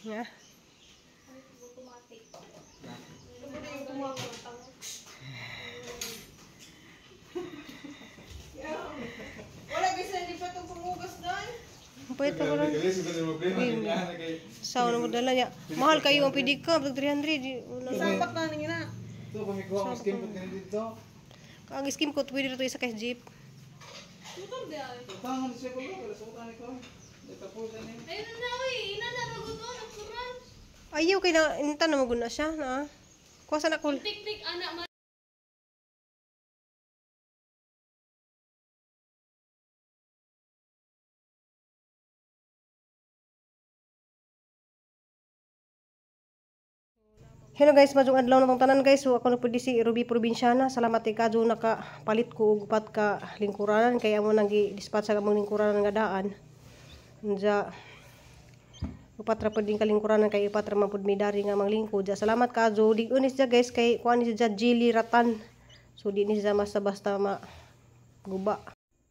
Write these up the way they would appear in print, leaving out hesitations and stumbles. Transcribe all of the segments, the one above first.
Nga. Automatic. Wala kasi hindi pa itong pumugas doon. Pwede pa rin. Sao na dala niya. Mahal kayo ang pedicab, 300. Sampak na ninyo na. Ito, kung ikaw ang skin pag ganito dito. Ang skim ko, pwede na ito isa kay jeep. Tutor di ay. Tangan siya ko ba? Sutan ko. Dito po sa niya. Ayun na uy, ina na maguto nagsuran. Ayaw kay na inta na maguna siya na. Kuha na ko. Tik-tik anak. Hello guys, majong adlaw na tong tanan guys. So ako na pud si Ruby Probinsyana. Salamat kay kadyo nakapalit ko og upat ka lingkuranan kay amo nang gi-dispatch sa among lingkuranan nga daan. Unja upat ra pud ding kalingkuranan kay upat ra man pud midari nga manglingkod. Salamat kadyo. Dig-unis ja guys kay kuan ni siya Jilly Ratan. So di ni siya basta guba.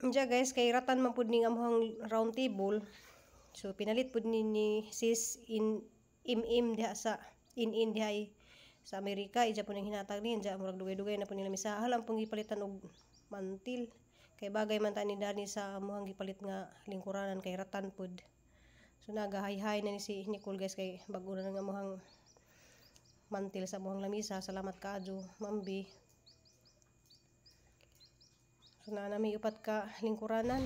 Unja guys kay ratan man pud ning among round table. So pinalit pud ni sis in diha sa in diha sa Amerika. Ija po nang hinatag niya, ija murag dugay-dugay na po nila misahal ang pong gipalitan og mantil. Kay bagay man ta ni Dani sa amuhang gipalit nga lingkuranan kay ratan pud. So nagahay-hay na ni si Nicole guys kay bag-o na nga amuhang mantil sa amuhang lamisa. Salamat kaadyo, Mambi. So na nami upat ka lingkuranan.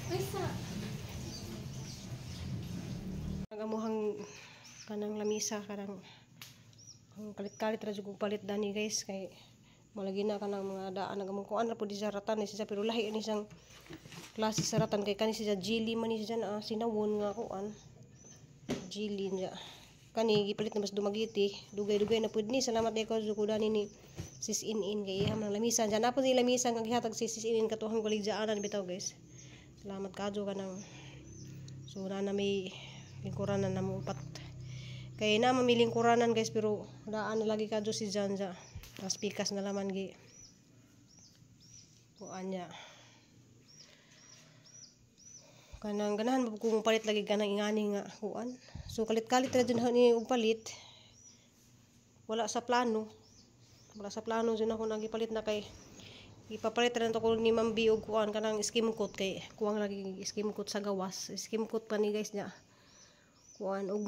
Pesa. Nagamuhang kanang lamisa kanang kalit-kalit ra jud palit Dani guys kay malagi na kanang mga daan nagamong kuan ra pud di saratan ni siya pero lahi ni siyang klase saratan kay kani siya Jilly man ni siya na sinawon nga kuan Jilly niya kani gipalit na mas dumagiti dugay-dugay na pud ni. Salamat kay ko Dani ni sis in kay iham nang lamisa diyan apo si lamisa nga gihatag si sis in katuhang baligjaanan bitaw guys. Salamat kadyo kanang so na may lingkuranan na mo upat kay na mamiling kuranan guys pero daan na lagi kadyo si Janja tas pikas na laman gi kuan niya kanang ganahan mo kung palit lagi kanang ingani nga kuan. So kalit-kalit ra dun ni og palit wala sa plano dun ako nagipalit na kay ipapalit ra to ko ni Mambi og kuan kanang skim coat kay kuwang lagi skim coat sa gawas skim coat pa ni guys niya kuan og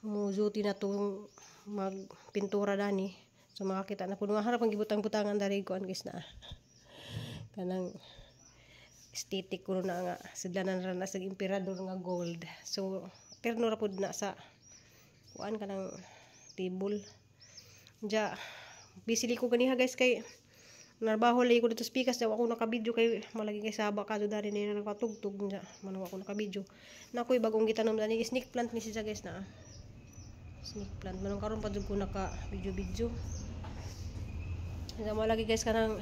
muzuti na tong magpintura Dani. So makakita na kuno harap ang gibutang-butangan dari kuan guys na kanang aesthetic kuno na nga sidlanan ra na sa emperador nga gold. So terno ra pud na sa kuan kanang table. Ja busy ko ganiha guys kay narbaho lay ko dito sa pikas daw ako naka-video kay malagi kay saba kadto Dani ni nagpatugtog ja man ako naka-video. Nakoy bagong gitanom Dani snake plant ni siya guys na snake plant manong karon pa jud ko naka video. Nga malagi guys kanang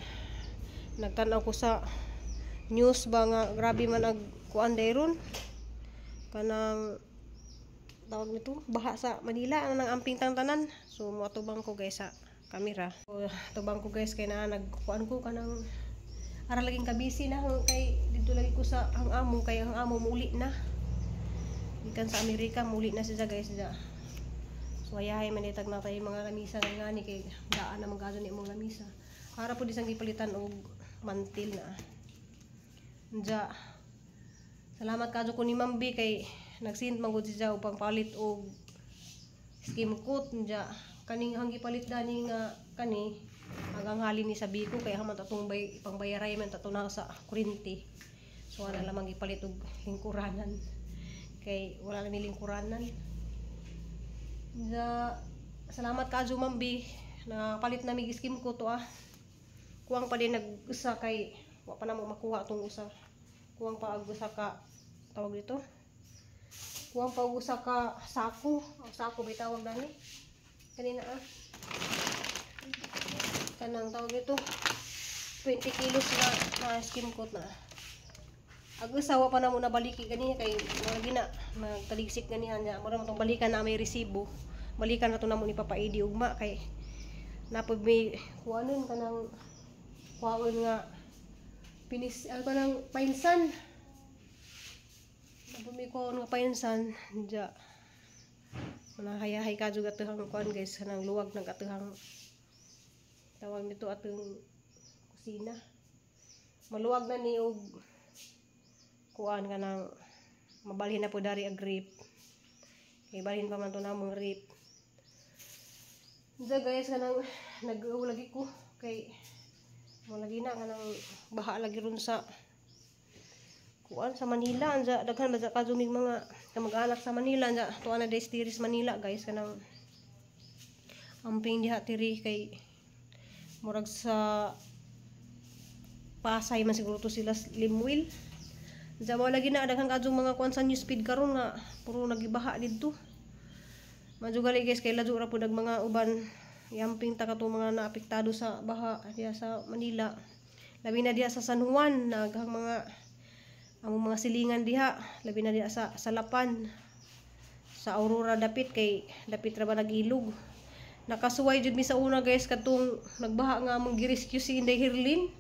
nagtan-aw ko sa news ba nga grabe man ag kuan dayron kanang tawag nito baha sa Manila ang amping tanan. So moatubang ko guys sa kamera. So tubang ko guys kay na nagkuan ko kanang ara laging kabisi na kay dito lagi ko sa ang amo kay ang amo muli na ikan sa Amerika muli na siya guys ja. So ayahay man itag na tayo mga lamisa nga ni kay daan na magado ni imong lamisa. Para po disang gipalitan og mantil na. Ja. Salamat kadyo ko ni Mambi kay nagsend man gud siya upang palit og skim coat ja. Kaning ang gipalit Dani nga kani hanggang halin ni sabi ko kay haman tatong pangbayaray man tato na sa kuryente. So wala lamang gipalit og lingkuranan kay wala na lingkuranan. Ja, salamat kadyo Mambi na palit na mig skim ko to kuwang pa din nag-usa kay wa pa na mo makuha tong usa kuwang pa og usa ka tawag dito kuwang pa og usa ka sako bitawag Dani kanina kanang tawag dito 20 kilos na skim coat na ag usawa pa na mo nabaliki kani kay malagi na nagtaligsik ganihan niya mura man tong balikan na may resibo balikan na to namo ni Papa Edi ugma kay napod may kuanon kanang kuaon nga pinis kanang painsan napod May kuan nga painsan ja. Hayahay ka juga tuhang kuan guys kanang luwag ng katuhang tawag nito atong kusina. Maluwag na ni og kuan kanang mabalhin na po dari ag grip. Kay balhin pa man to namong grip. Diya guys kanang nag-uw lagi ko kay mo lagi na kanang baha lagi ron sa kuan sa Manila anja daghan ba sa kadumig mga kamag-anak sa Manila anja tuwa na days tiris Manila guys kanang amping diha tiri kay murag sa Pasay man siguro to sila Limwil anja mo lagi na daghan kadung mga kuan sa news feed karon nga puro nagibaha didto majugali guys kay lajo ra pud mga uban yamping ta kato mga naapektado sa baha diha sa Manila labi na diha sa San Juan naghang mga ang mga silingan diha labi na diha sa Salapan sa Aurora dapit kay dapit ra ba nagilog nakasuway jud mi sa una guys katong nagbaha nga among gi-rescue si Inday Herlin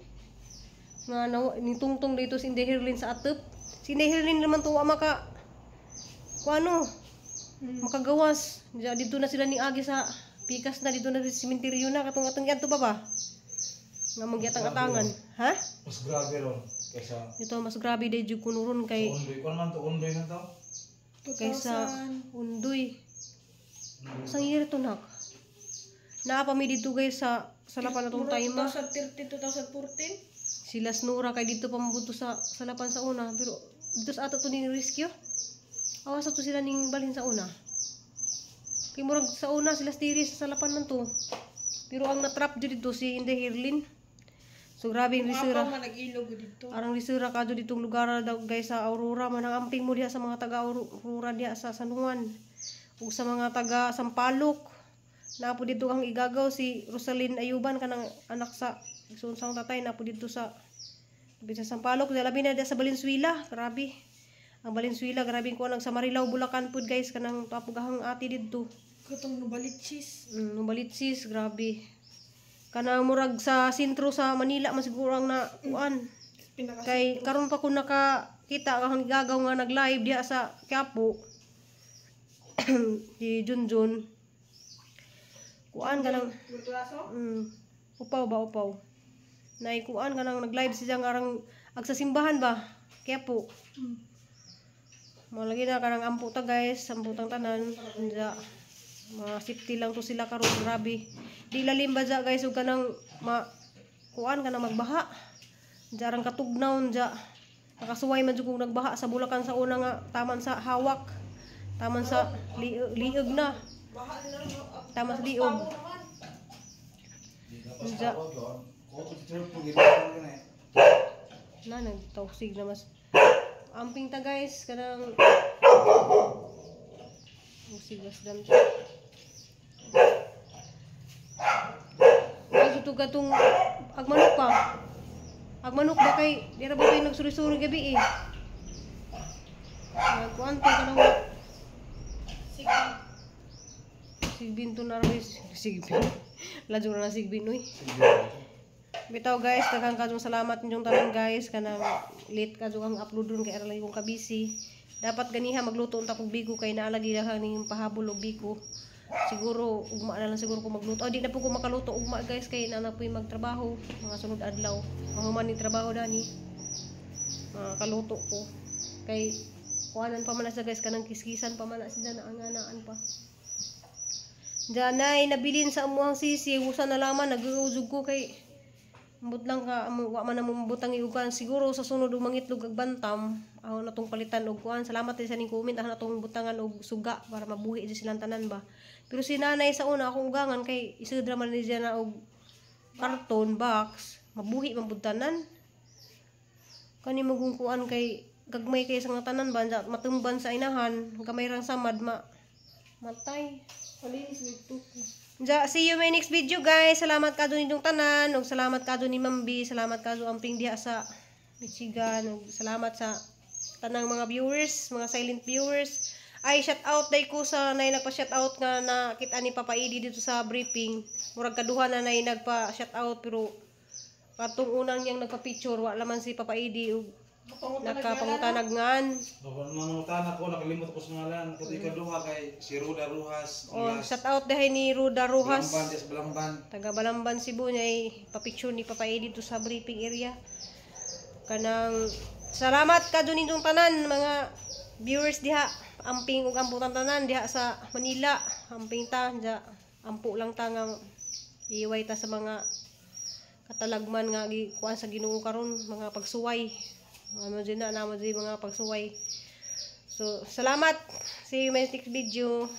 nga ni tungtong dito si Inday Herlin sa atep si Inday Herlin naman tuwa maka kuano makagawas dito na sila ni agi sa pikas na dito na sa sementeryo na katong atong yanto ba nga magyatang-atangan ha Mas grabe ron kaysa ito mas grabe day jud kuno ron kay undoy. Kung man to undoy na to? kaysa undoy. Sang year to nak. Naapa mi dito guys sa Salapan atong time. 2013, 2014. Sila Snura kay dito pa mabuto sa Salapan sa una pero dito sa ato to ni rescue. Awas to sila ning balhin sa una. Kay murag sa una sila stiri sa Salapan man to. Pero ang natrap jud dito si Inday Herlin. So grabe yung risura. Ako man nag-ilog dito. Arang risura ka dito ditong lugar daw guys sa Aurora man ang amping mo diha sa mga taga Aurora diha sa San Juan ug sa mga taga Sampaloc. Napo dito ang igagaw si Rosalyn Ayuban kanang anak sa sunsang tatay napo dito sa Sampaloc labi na diha sa Valenzuela. Grabe. Ang Valenzuela grabe ko nang sa Marilao Bulacan pud guys kanang tapugahang ati didto. Katong Nubalitsis. Nubalitsis grabe. Kanang murag sa sentro sa Manila man siguro ang nakuan. Kay karon pa ko nakakita kang gagaw nga nag-live diha sa Quiapo. Di Junjun. Kuan kanang upaw ba upaw. Nay kuan kanang nag-live siya nga arang ag sa simbahan ba? Quiapo. Mo lagi na kanang ampo ta guys, amputang tanan. Anja mga safety lang to sila karon grabe. Di lalim ba dya guys ug kanang kuan kanang magbaha. Jarang katugnaw dya. Nakasuway man jud kung nagbaha sa Bulacan sa una nga taman sa hawak. Taman sa liog na. Taman sa liog. Dya. Na nagtawsig na mas. Amping ta guys kanang musigas dan ito gatong agmanok pa. Agmanok ba kay dira ba kayo nagsuri-suri gabi eh. Kuan to kanang sigbin to na ris sigbin. Lajo na sigbin oy. Bitaw guys, daghang kadtong salamat ninyong tanan guys kanang late kadtong ang upload dun kay aral kong kabisi. Dapat ganiha magluto unta kog bigo kay naalagi na ning pahabol og bigo. Siguro ugma na lang siguro ko magluto. Di na po ko makaluto ugma guys kay na po magtrabaho mga sunod adlaw. Mahuman ni trabaho dani. Kaluto ko. Kay kuanan pa man sa guys kanang kiskisan pa man sila na anganaan pa. Janay nabilin sa amuhang sisi usa na laman nag-uusog ko kay ambot lang ka wa man na butang iugan siguro sa sunod umangitlog ag bantam aw natong palitan og kuan salamat sa ning comment ah natong butangan og suga para mabuhi di silang tanan ba pero si nanay sa una akong ugangan kay isudra man ni diya na og karton box mabuhi man pud tanan kani magong kuan kay gagmay kay sa tanan ba matumban sa inahan gamay rang samad matay palinis dito. Ja, see you my next video guys. Salamat kadto ninyong tanan ug salamat kadto ni Mambi, salamat kadto amping diha sa Michigan ug salamat sa tanang mga viewers, mga silent viewers. Ay shout out day ko sa nay nagpa-shout out nga nakita ni Papa Idi dito sa briefing. Murag kaduha na nay nagpa-shout out pero katong unang yang nagpa-picture wa laman si Papa Idi ug nakapangutanagnan. Mangutan ako, nakalimot ako sa ngalan. Kato ikaduha kay si Ruda Ruhas. Oh, shout out dahil ni Ruda Rojas. Balamban, yes, Balamban. Taga Balamban, Cebu niya ay papicture ni Papa Eddie dito sa briefing area. Kanang salamat ka dun itong tanan mga viewers diha. Amping ug amputan tanan diha sa Manila. Amping ta diha. Ampo lang ta nga iway ta sa mga katalagman nga kuan sa Ginoo karon, mga pagsuway. Ano din na namo mga pagsuway. So salamat. See you in my next video.